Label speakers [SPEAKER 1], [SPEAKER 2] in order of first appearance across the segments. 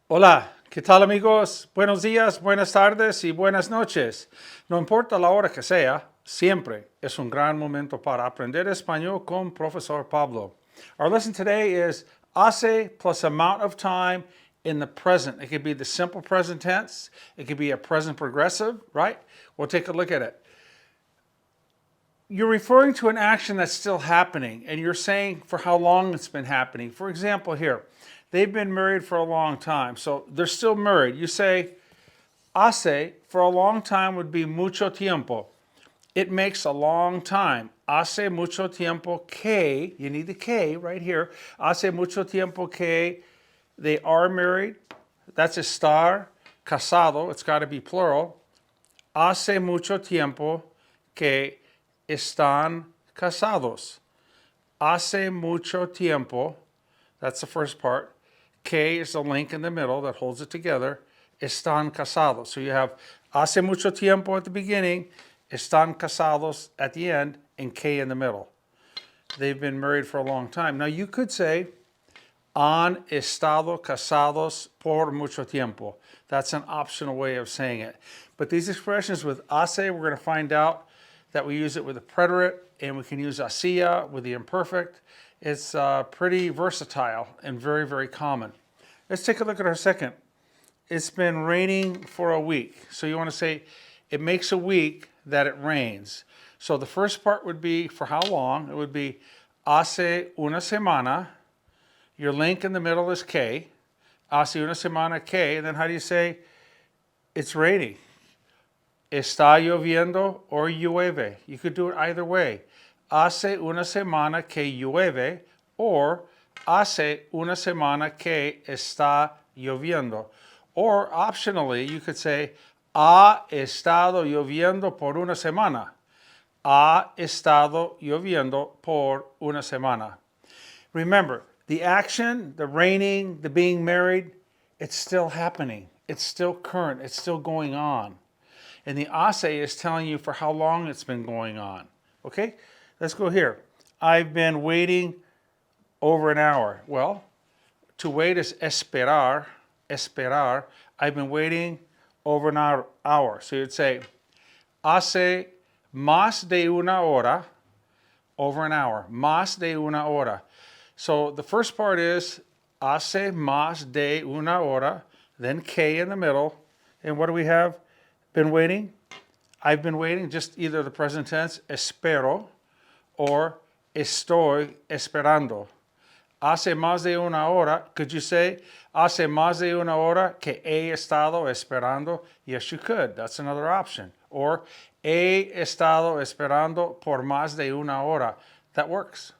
[SPEAKER 1] Hola, ¿qué tal amigos? Buenos días, buenas tardes y buenas noches. No importa la hora que sea, siempre es un gran momento para aprender español con Profesor Pablo. Our lesson today is hace plus amount of time in the present. It could be the simple present tense. It could be a present progressive, right? We'll take a look at it. You're referring to an action that's still happening, and you're saying for how long it's been happening. For example, here, they've been married for a long time, so they're still married. You say, hace for a long time would be mucho tiempo. It makes a long time. Hace mucho tiempo que, you need the que right here. Hace mucho tiempo que they are married. That's estar. Casado, it's got to be plural. Hace mucho tiempo que están casados. Hace mucho tiempo, that's the first part. Que is the link in the middle that holds it together. Están casados. So you have hace mucho tiempo at the beginning, están casados at the end, and que in the middle. They've been married for a long time. Now you could say, han estado casados por mucho tiempo. That's an optional way of saying it. But these expressions with hace, we're going to find out that we use it with a preterite, and we can use hacía with the imperfect. It's pretty versatile and very, very common. Let's take a look at our second. It's been raining for a week. So you want to say, it makes a week that it rains. So the first part would be for how long. It would be hace una semana. Your link in the middle is que. Hace una semana que. And then how do you say it's raining? Está lloviendo or llueve. You could do it either way. Hace una semana que llueve or hace una semana que está lloviendo. Or optionally, you could say ha estado lloviendo por una semana. Ha estado lloviendo por una semana. Remember, the action, the raining, the being married, it's still happening. It's still current. It's still going on. And the hace is telling you for how long it's been going on. Okay? Let's go here. I've been waiting over an hour. Well, to wait is esperar. Esperar. I've been waiting over an hour. So you'd say, hace más de una hora, over an hour. Más de una hora. So the first part is hace más de una hora, then que in the middle. And what do we have? Been waiting? I've been waiting, just either the present tense, espero, or estoy esperando. Hace más de una hora, could you say, hace más de una hora que he estado esperando? Yes, you could. That's another option. Or, he estado esperando por más de una hora. That works.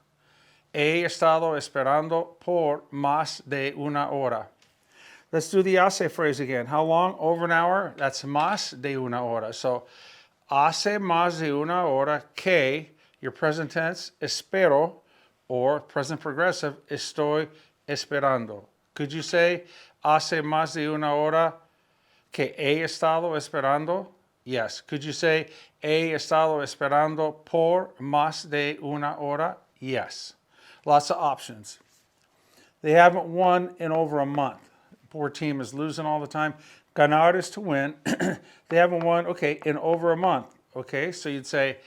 [SPEAKER 1] He estado esperando por más de una hora. Let's do the hace phrase again. How long? Over an hour? That's más de una hora. So, hace más de una hora que, your present tense, espero, or present progressive, estoy esperando. Could you say, hace más de una hora que he estado esperando? Yes. Could you say, he estado esperando por más de una hora? Yes. Lots of options. They haven't won in over a month. Poor team is losing all the time. Ganar is to win. They haven't won, okay, in over a month. Okay, so you'd say,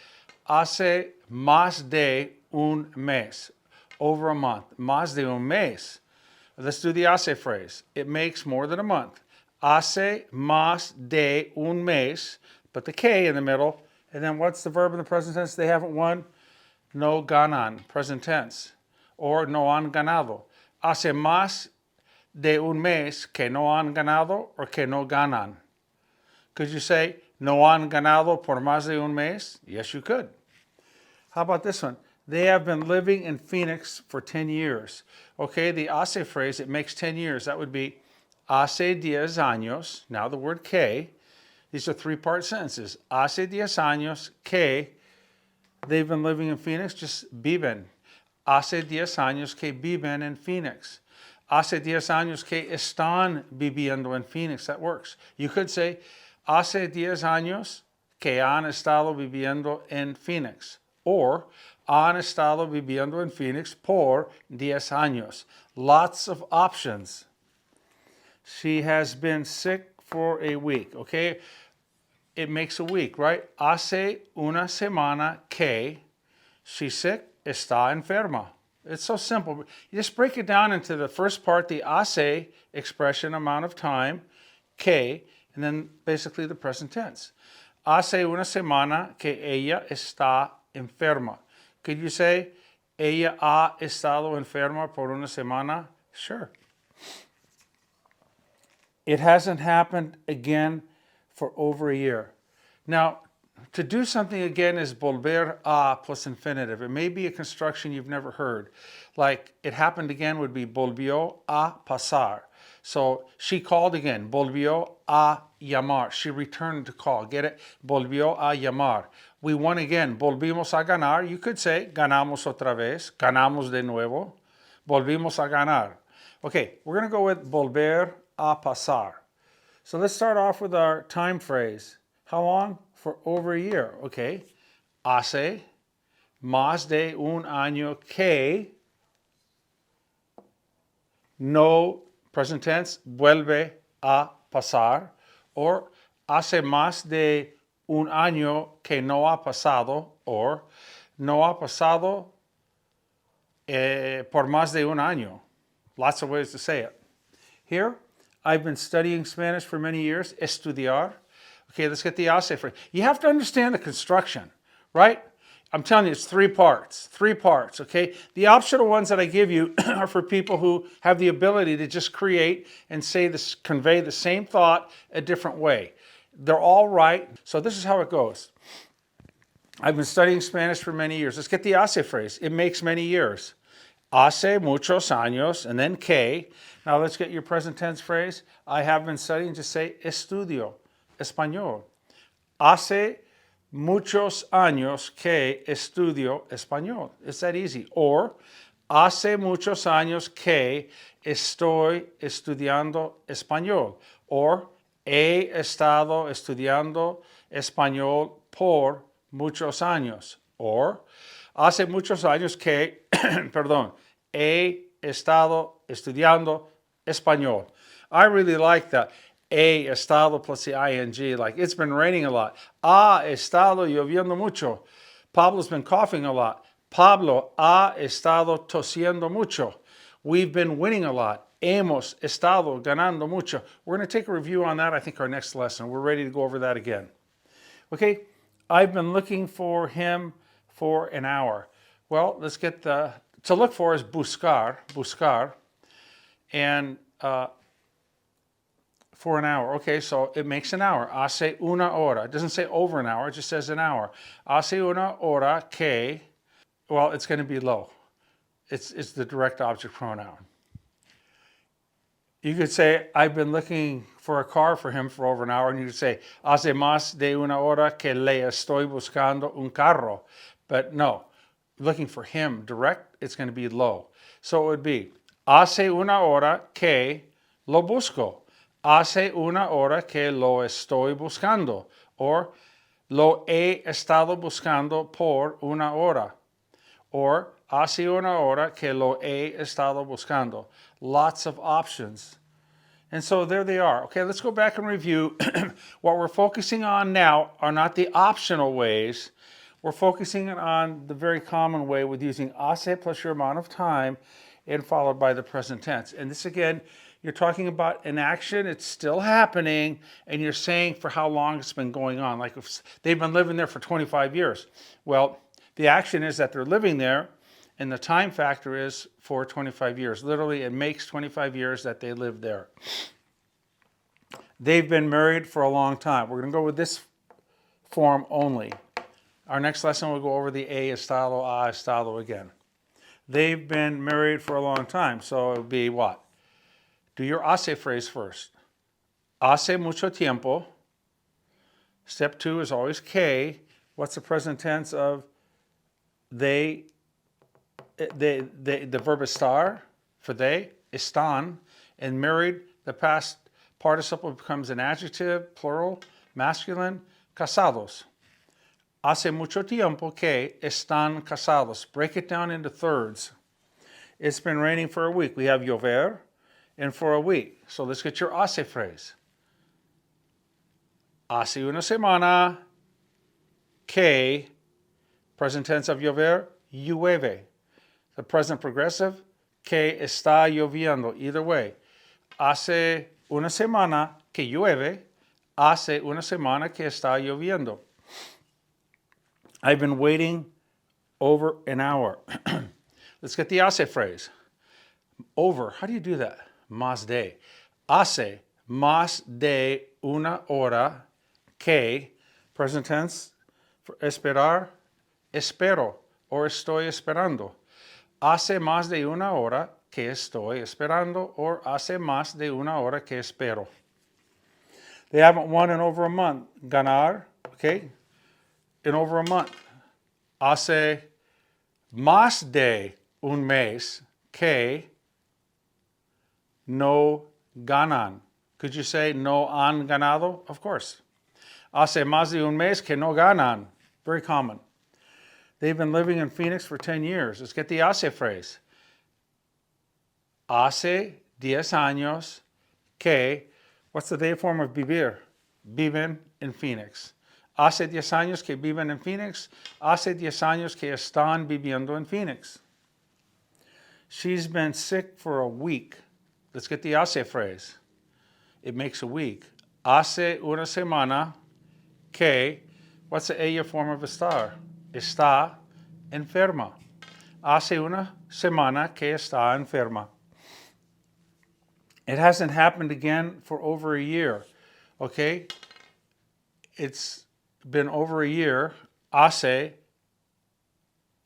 [SPEAKER 1] hace más de un mes. Over a month. Más de un mes. Let's do the hace phrase. It makes more than a month. Hace más de un mes. Put the que in the middle. And then what's the verb in the present tense? They haven't won. No ganan, present tense. Or no han ganado. Hace más de un mes que no han ganado or que no ganan. Could you say, no han ganado por más de un mes? Yes, you could. How about this one? They have been living in Phoenix for 10 years. Okay, the hace phrase, it makes 10 years. That would be hace 10 años. Now the word que. These are three-part sentences. Hace 10 años que they've been living in Phoenix. Just viven. Hace 10 años que viven en Phoenix. Hace 10 años que están viviendo en Phoenix. That works. You could say, hace 10 años que han estado viviendo en Phoenix. Or, han estado viviendo en Phoenix por 10 años. Lots of options. She has been sick for a week, okay? It makes a week, right? Hace una semana que she's sick, está enferma. It's so simple. You just break it down into the first part, the hace expression, amount of time, que, and then basically the present tense. Hace una semana que ella está enferma. Could you say, ella ha estado enferma por una semana? Sure. It hasn't happened again for over a year. Now, to do something again is volver a plus infinitive. It may be a construction you've never heard. Like, it happened again would be volvió a pasar. So she called again, volvió a llamar. She returned to call. Get it? Volvió a llamar. We won again, volvimos a ganar. You could say, ganamos otra vez, ganamos de nuevo, volvimos a ganar. Okay, we're going to go with volver a pasar. So let's start off with our time phrase. How long? For over a year. Okay. Hace más de un año que no, present tense, vuelve a pasar. Or hace más de un año que no ha pasado. Or no ha pasado por más de un año. Lots of ways to say it. Here, I've been studying Spanish for many years. Estudiar. Okay, let's get the hace phrase. You have to understand the construction, right? I'm telling you, it's three parts, okay? The optional ones that I give you are for people who have the ability to just create and say this, convey the same thought a different way. They're all right. So this is how it goes. I've been studying Spanish for many years. Let's get the hace phrase. It makes many years. Hace muchos años, and then que. Now let's get your present tense phrase. I have been studying, just say estudio español. Hace muchos años que estudio español. It's that easy. Or, hace muchos años que estoy estudiando español. Or, he estado estudiando español por muchos años. Or, hace muchos años que, perdón, he estado estudiando español. I really like that. He estado plus the ing, like it's been raining a lot. Ha estado lloviendo mucho. Pablo's been coughing a lot. Pablo ha estado tosiendo mucho. We've been winning a lot. Hemos estado ganando mucho. We're going to take a review on that, I think, our next lesson. We're ready to go over that again. Okay, I've been looking for him for an hour. Well, let's get the, to look for is buscar, and for an hour. Okay, so it makes an hour. Hace una hora. It doesn't say over an hour, it just says an hour. Hace una hora que, well, it's going to be lo. It's the direct object pronoun. You could say, I've been looking for a car for him for over an hour, and you could say, hace más de una hora que le estoy buscando un carro. But no, looking for him direct, it's going to be lo. So it would be, hace una hora que lo busco. Hace una hora que lo estoy buscando. Or, lo he estado buscando por una hora. Or, hace una hora que lo he estado buscando. Lots of options. And so there they are. Okay, let's go back and review. What we're focusing on now are not the optional ways. We're focusing on the very common way with using hace plus your amount of time and followed by the present tense. And this again, you're talking about an action, it's still happening, and you're saying for how long it's been going on. Like if they've been living there for 25 years. Well, the action is that they're living there, and the time factor is for 25 years. Literally, it makes 25 years that they live there. They've been married for a long time. We're going to go with this form only. Our next lesson will go over the he estado, ha estado again. They've been married for a long time, so it would be what? Do your hace phrase first. Hace mucho tiempo. Step 2 is always que. What's the present tense of they? The verb estar for they, están, and married, the past participle becomes an adjective, plural, masculine, casados. Hace mucho tiempo que están casados. Break it down into thirds. It's been raining for a week. We have llover. and for a week. So let's get your hace phrase. Hace una semana que, present tense of llover, llueve. The present progressive, que está lloviendo. Either way. Hace una semana que llueve. Hace una semana que está lloviendo. I've been waiting over an hour. Let's get the hace phrase. Over, how do you do that? Más de. Hace más de una hora que, present tense, for esperar, espero, or estoy esperando. Hace más de una hora que estoy esperando, or hace más de una hora que espero. They haven't won in over a month. Ganar, okay? In over a month. Hace más de un mes que no ganan. Could you say no han ganado? Of course. Hace más de un mes que no ganan. Very common. They've been living in Phoenix for 10 years. Let's get the hace phrase. Hace 10 años que, what's the day form of vivir? Viven in Phoenix. Hace 10 años que viven en Phoenix. Hace 10 años que están viviendo en Phoenix. She's been sick for a week. Let's get the hace phrase. It makes a week. Hace una semana que, what's the ella form of estar? Está enferma. Hace una semana que está enferma. It hasn't happened again for over a year. Okay? It's been over a year. Hace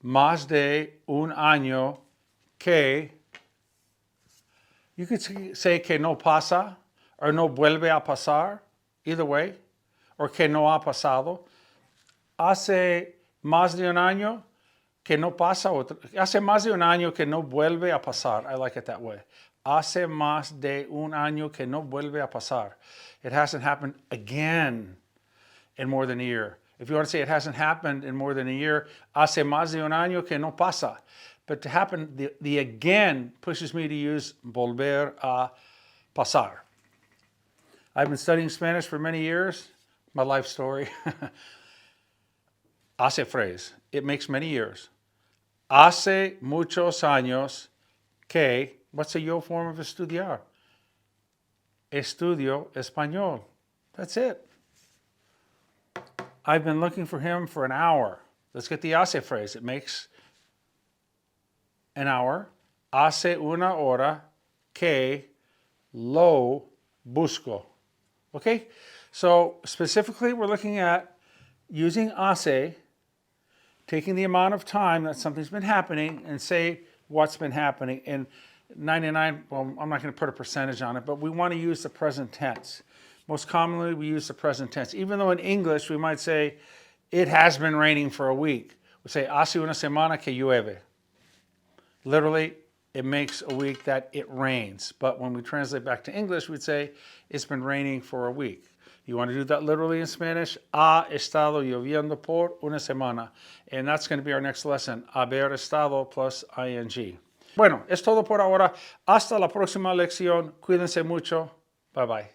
[SPEAKER 1] más de un año que, you could say que no pasa, or no vuelve a pasar, either way, or que no ha pasado. Hace más de un año que no pasa, hace más de un año que no vuelve a pasar. I like it that way. Hace más de un año que no vuelve a pasar. It hasn't happened again in more than a year. If you want to say it hasn't happened in more than a year, hace más de un año que no pasa. But to happen, the again pushes me to use volver a pasar. I've been studying Spanish for many years. My life story. Hace phrase. It makes many years. Hace muchos años que, what's the yo form of estudiar? Estudio español. That's it. I've been looking for him for an hour. Let's get the hace phrase. It makes an hour. Hace una hora que lo busco. Okay? So specifically, we're looking at using hace, taking the amount of time that something's been happening and say what's been happening. And 99, well, I'm not going to put a percentage on it, but we want to use the present tense. Most commonly, we use the present tense. Even though in English, we might say, it has been raining for a week. We say, hace una semana que llueve. Literally, it makes a week that it rains. But when we translate back to English, we'd say, it's been raining for a week. You want to do that literally in Spanish? Ha estado lloviendo por una semana. And that's going to be our next lesson. Haber estado plus ing. Bueno, es todo por ahora. Hasta la próxima lección. Cuídense mucho. Bye bye.